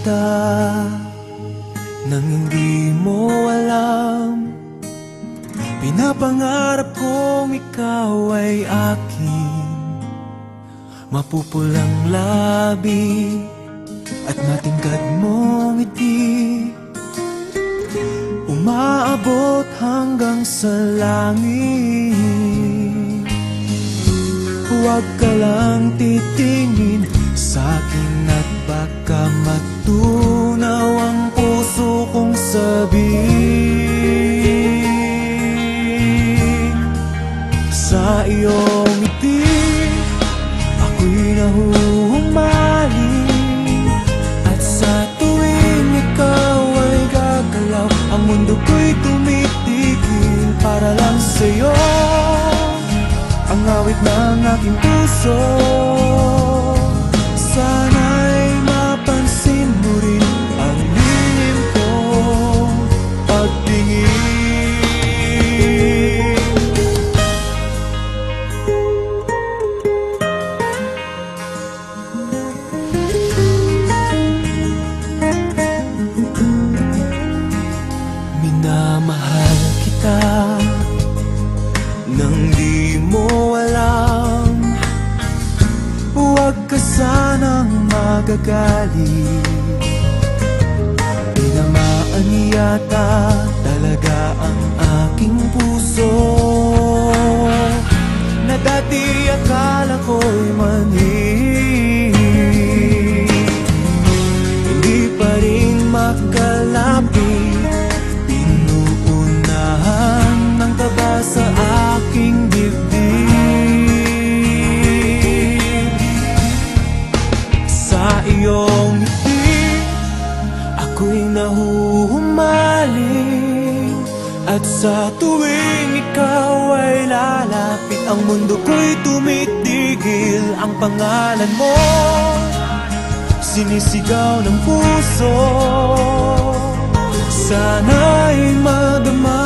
kita nang hindi mo alam. Pinapangarap kong ikaw ay akin, mapupulang labi at matingkad mong ngiti, umaabot hanggang sa langit. Huwag ka lang titingin sa'kin at baka matunaw ang puso kong sabihin. Sa iyong ngiti ako'y nahuhumaling, at sa tuwing ikaw ay gagalaw, ang mundo ko'y tumitigil para lang sa'yo. Ang awit ng aking puso, sana'y mapansin mo rin ang lihim kong pagtingin. Minamahal kita nang di mo alam. Huwag ka sanang magagalit, tinamaan yata talaga ang aking puso, na dati akala ko'y mani. Hindi pa rin makalapit, pinuunahan ng kaba sa aking dibdib. Sa iyong ngiti ako'y nahuhumaling, at sa tuwing ikaw ay lalapit, ang mundo ko'y tumitigil. Ang pangalan mo sinisigaw ng puso, sana'y madama